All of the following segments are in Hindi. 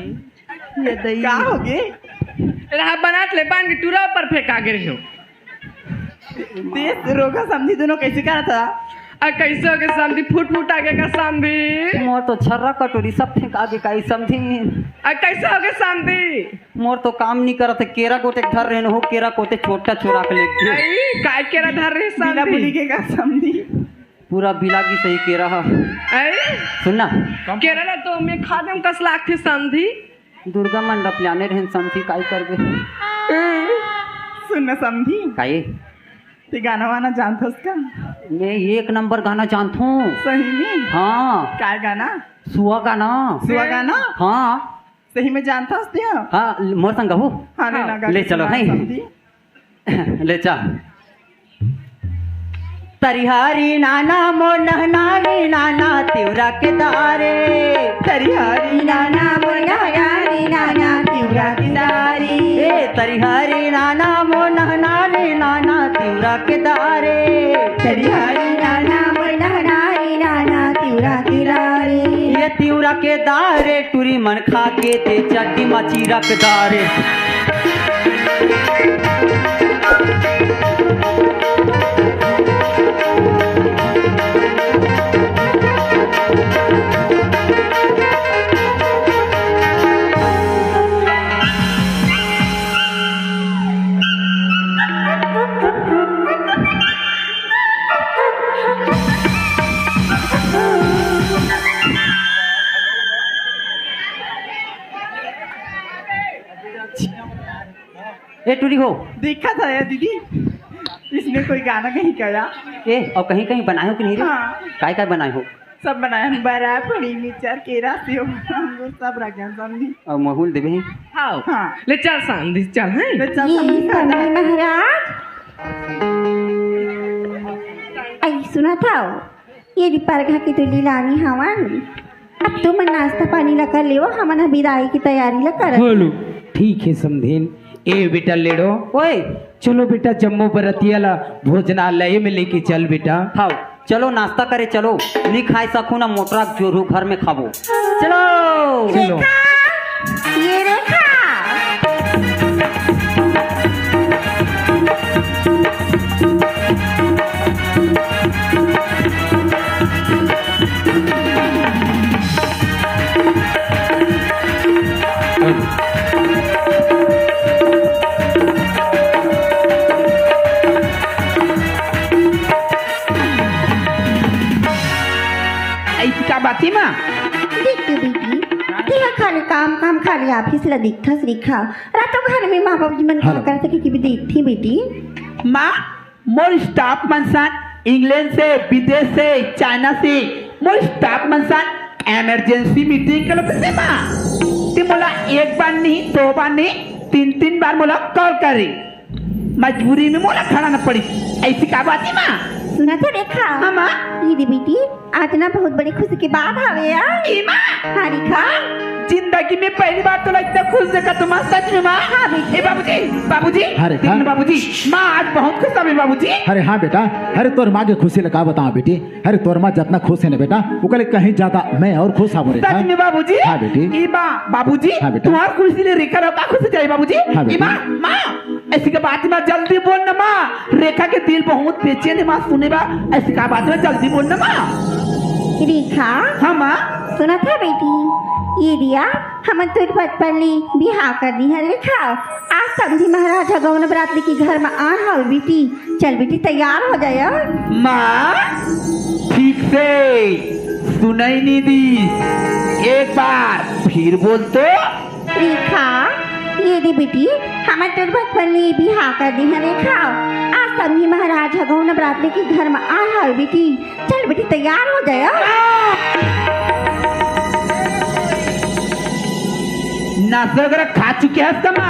बानी ये दही का हो गे रहा बनात ले पान की टूरा पर फेंका गिर हो देश रोगा समझी दोनों कैसे करा था आ कैसे हो के समझी फुट आगे का समझी मोर तो छर्रा कटोरी सब फेंक आगे का ही समझी। आ कैसे हो के समझी मोर तो काम नहीं करत केरा गोटे धर रहे हो केरा कोते छोटा चुरा के लेके आई काय केरा धर रही बिना बुली समझी के का समझी पूरा बिलागी सही केरा हा। आई सुनना केरा ना तो मैं खा दूं कस लाख थी समझी दुर्गा मंडप लाने रहन समझी काई करबे सुन न समझी काई ते गाना वाना जानथस का मैं एक नंबर गाना जानता हूँ। सही में हाँ काय गाना सुआ गाना सुआ गाना हाँ सही में जानथस ते हाँ मोर संग हो हाँ ले ना गा ले चलो सुना नहीं समझी ले चल तरिहारी नाना मोर नहनारी नाना तिवरा के दारे तरिहारी नाना मोर नहनारी नाना तिवरा के दारे तरिहारी नाना मोर नहनारी नाना तिवरा के दारे तरिहारी नाना मोर नहनारी नाना तिवरा के दारे ये तिवरा के दारे टूरी मन खा के ते चड्डी मची रख दारे ए टूरी हो देखा था यार दीदी इसने कोई गाना कहीं गाया ए और कहीं कहीं बनाए हो कि नहीं रे हाँ काय काय बनाए हो सब बनाया बड़ा पड़ी मिर्चर केरा सेव अंगूर सब रखा समझी और महूल देवे हैं हाँ हाँ ले चल समझी चल हैं तो चल समझी खाना महाराज आई सुना था ये रिपारघा की तो लीलानी हवन अब तुम नाश्ता पानी ला कर लेवो हमन विदाई की तैयारी ला कर बोलो ठीक है समधेन ए बेटा लेडो ओए चलो बेटा जम्मू बरतियाला भोजनालय में लेके चल बेटा खाओ चलो नाश्ता करे चलो नहीं खाए सकूँ ना मोटरा जोरू घर में खाबो चलो चलो ये रेखा ऐसी का बात है माँ देख तू बेटी तेरा खाली काम खाली ऑफिस ला दिखता रिखा रातों घर में माँ बाप जी मन क्या करते कि भी देखती बेटी माँ मोर स्टाफ मनसान इंग्लैंड से विदेश से चाइना से मोर स्टाफ मनसान इमरजेंसी मीटिंग कर लेते माँ ते मोला एक बार नहीं दो बार नहीं तीन बार मोला कॉल करे मजबूरी में मोला खड़ा न पड़ी ऐसी का बात है माँ सुना था रेखा हाँ माँ दीदी बेटी आज ना बहुत बड़ी खुशी की बात हवे यार ए माँ हाँ रेखा जिंदगी में पहली बार तो इतना खुश देखा तुम सच में माँ ए बाबूजी अरे देखना हाँ। बाबूजी माँ आज बहुत खुश है बाबूजी अरे हाँ बेटा अरे तोर माँ के खुशी लगा बताओ बेटी अरे तोर माँ जितना खुश है ना बेटा वो कहीं ज्यादा मैं और खुश हूँ सच में बाबूजी हाँ बेटी ई माँ बाबूजी हाँ बेटा। तुम्हारी खुशी ले रेखा का खुशी चाहिए बाबूजी हाँ ई बेटा। माँ ऐसी का बात माँ जल्दी बोल ना माँ रेखा के दिल बहुत बेचैन है माँ सुने बा ऐसी का बात में जल्दी बोल ना माँ रेखा हाँ माँ सुना था बेटी ये दिया हम तुर पली बिहार कर दी है रेखा आज समझी महाराजा गौन बरातरी की घर में आ हो बेटी चल बेटी तैयार हो जाए माँ ठीक से सुनाई नहीं दी एक बार फिर बोल तो रेखा ये दी बेटी हम तुर पली बिहार कर दी है रेखा आज समझी महाराजा गौन बरातरी की घर में आ हो बेटी चल बेटी तैयार हो जाए नशा वगैरह खा चुके हैं समा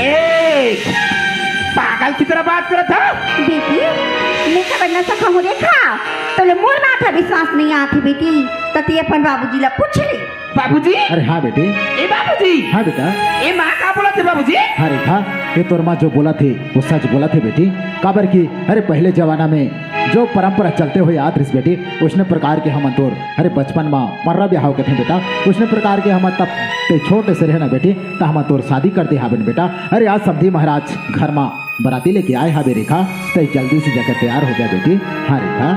एक पागल की तरह बात कर था बेटी मैं खबर न सका हूँ रेखा तो ले मोर माथा विश्वास नहीं आती बेटी तो ते अपन बाबूजी ला पूछ ली बाबूजी अरे हाँ बेटी ए बाबूजी हाँ बेटा ए माँ का बोला थे बाबूजी हाँ रेखा ये तोर माँ जो बोला थे वो सच बोला थे बेटी काबर की अरे पहले जमाना में जो परंपरा चलते हुए आत रही बेटी उसने प्रकार के हम तोर अरे बचपन में मर्रा ब्याह के थे बेटा उसने प्रकार के हम तब ते छोटे से रहना बेटी तो हम तोर शादी करते हाबन बेटा। अरे आज समझी महाराज घर में बराती लेके आए हाबे रेखा तो जल्दी से जाकर तैयार हो जाए बेटी। हाँ रेखा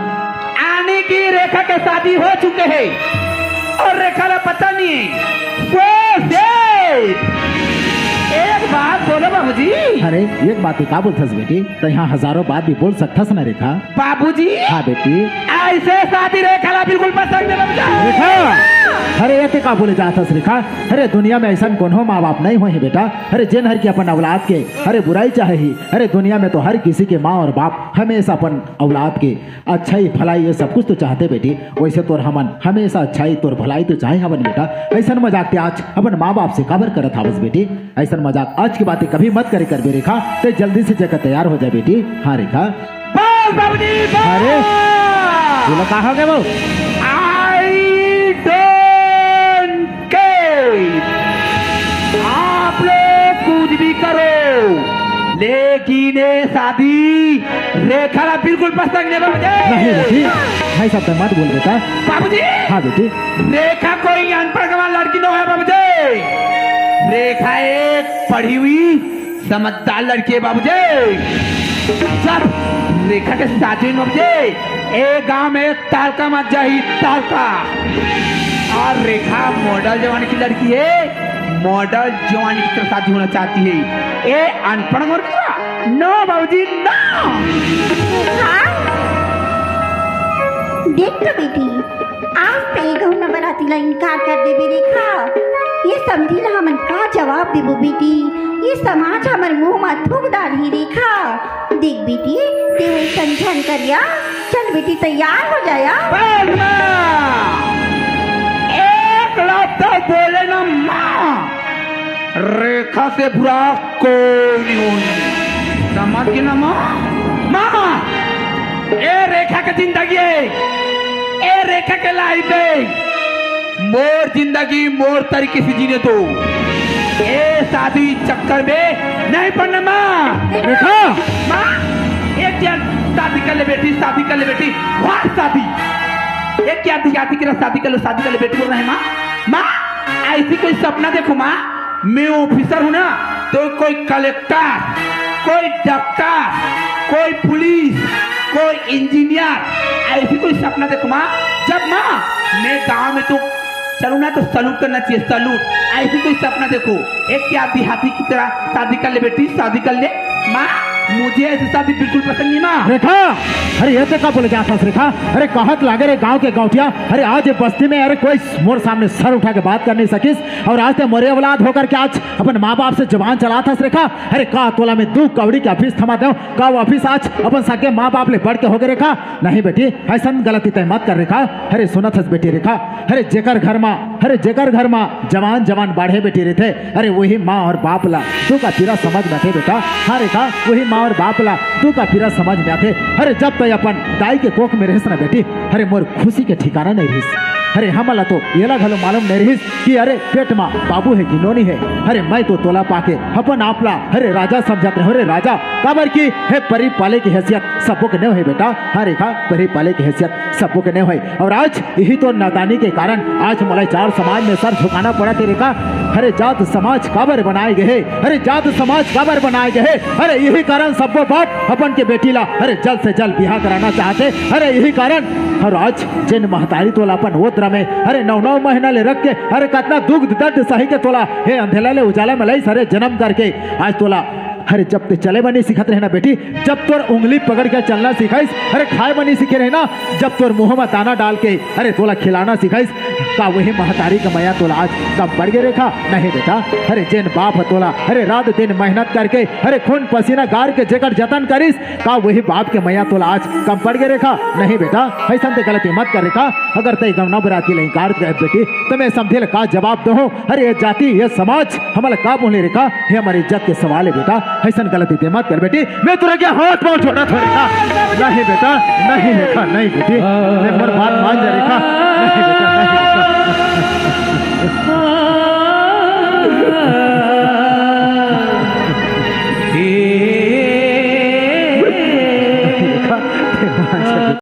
आने की रेखा के शादी हो चुके हैं और रेखा का पता नहीं एक बात बोलो बाबूजी। अरे एक बात का बोलथस बेटी तो यहाँ हजारों बात भी बोल सकथस ना रेखा। बाबूजी हाँ बेटी ऐसे शादी रेखा ला बिल्कुल पसंद नहीं रेखा। अरे ये का बोले जाथस रेखा। अरे दुनिया में ऐसा कोनो माँ बाप नहीं हुए हैं बेटा। अरे जिन हर की अपन औलाद के अरे बुराई चाहे ही। अरे दुनिया में तो हर किसी के माँ और बाप हमेशा अपन औलाद के अच्छाई भलाई ये सब कुछ तो चाहते बेटी। वैसे तोर हमन हमेशा अच्छाई तोर भलाई तो चाहे हमन बेटा। ऐसा मजाक आज अपन माँ बाप से काबर करत हावस बेटी। ऐसा मजाक आज की बातें कभी मत करे कर बे रेखा। तो जल्दी से जगह तैयार हो जाए बेटी। हाँ रेखा। अरे बोलो कहा हो गए वो आप लोग कुछ भी करो लेकिन ये शादी रेखा ला बिल्कुल पसंद नहीं नहीं बेटी। भाई साहब तो मत बोल बेटा। बाबूजी हाँ बेटी रेखा कोई अनपढ़ गंवार लड़की नहीं है बाबूजी। रेखा एक पढ़ी हुई समझदार लड़की है बाबूजी। जब रेखा के शादी में बाबूजी एक गांव में तालका मत जाही तालका और रेखा मॉडल जवानी की लड़की है। मॉडल जवानी की तरफ शादी होना चाहती है। ये अनपढ़ नो बाबूजी नो। देख तो बेटी आज पे गहना बराती ला इनकार कर दे रेखा। ये समझी ला हमन का जवाब देबो बेटी। ये समाज हमर मुंह में थूक डाली रेखा। देख बेटी ते संझन करिया। चल बेटी तैयार हो जाया। एक लफ्ज़ बोले ना माँ रेखा से बुरा कोई नहीं होनी। समझ गई ना माँ। माँ ए रेखा की जिंदगी है ए रेखा के लाइफ है। मोर जिंदगी मोर तरीके से जीने दो। ए शादी चक्कर में नहीं पड़ना माँ। रेखा माँ एक शादी कर ले बेटी शादी कर ले बेटी। वाह शादी एक क्या दिखाती कि शादी कर लो बेटी बोल रहे हैं माँ। माँ ऐसी कोई सपना देखो माँ। मैं ऑफिसर हूँ ना तो कोई कलेक्टर कोई डॉक्टर कोई पुलिस कोई इंजीनियर ऐसी कोई सपना देखो माँ। जब माँ मैं गांव में तो चलू ना तो सलूट करना चाहिए सलूट। ऐसी कोई सपना देखो एक क्या देहाती की तरह शादी कर ले बेटी शादी कर ले माँ। मुझे ऐसी शादी बिल्कुल पसंद नहीं माँ। रेखा अरे ये तो का बोले जाता रेखा। अरे कहत लागे रे गांव के गांवटिया। अरे आज बस्ती में अरे कोई मोर सामने सर उठा के बात कर नहीं सकिस और आज ते मोरे औलाद होकर के आज अपन माँ बाप से जबान चलाता रेखा। अरे का तोला में 2 कौड़ी के ऑफिस थमा दो का वो ऑफिस आज अपन सके माँ बाप ले बढ़ के हो गए रेखा। नहीं बेटी ऐसा गलती तय मत कर रेखा। अरे सुनत हस बेटी रेखा। अरे जेकर घर में जवान जवान बाढ़े बेटी रहते अरे वही माँ और बाप ला तू का पीरा समझ बैठे बेटा। हाँ रेखा वही माँ और बाप ला तू का पीरा समझ में आते। अरे जब तक अपन दाई के कोख में रहस ना बेटी अरे मोर खुशी के ठिकाना नहीं रहिस। अरे हमला तो येला घलो मालूम नहीं रहिस कि अरे पेट में बाबू है कि नोनी है। अरे मैं तो तोला पाके अपन आपला अरे राजा समझते हो। अरे राजा काबर की है परी पाले की हैसियत सबको के नहीं है बेटा। हाँ रेखा परी पाले की हैसियत सबको के नहीं है। और आज यही तो नादानी के कारण आज मलाई 4 समाज में सर झुकाना पड़ा थे रेखा। अरे जात समाज काबर बनाए गए। अरे जात समाज काबर बनाए गए। अरे यही कारण सबको बाप अपन के बेटी ला अरे जल्द से जल्द ब्याह कराना चाहते। अरे यही कारण और आज जिन महतारी तोला अपन ओतरा में अरे 9 महीना ले रख के अरे कितना दुख दर्द सही के तोला हे अंधेला ले उजाला में लाई सारे जन्म करके आज तोला अरे जब ते चले बनी सिखत रहे ना बेटी। जब तोर उंगली पकड़ के चलना सिखाइस अरे खाए बनी सीखे रहे ना। जब तोर मुंह में दाना डाल के अरे तोला खिलाना सिखाइस का वही महतारी का मैया तोला आज कब बढ़ गए रेखा। नहीं बेटा अरे जिन बाप तोला अरे रात दिन मेहनत करके अरे खून पसीना गार के जेकर जतन करिस का वही बाप के मैया तोला आज कम पड़ गए रेखा। नहीं बेटा ऐसा गलती मत कर रेखा। अगर तय गमना बराती लंकार बेटी तो मैं समझे का जवाब दो। अरे ये जाति ये समाज हमारा का बोले रेखा ये हमारी इज्जत के सवाल है बेटा। ऐसा गलती ते मत कर बेटी। मैं तुझे क्या हाथ पाँव छोड़ा था रेखा। नहीं बेटा नहीं रेखा नहीं बेटी मेरी बात मान जा रेखा। नहीं बेटा नहीं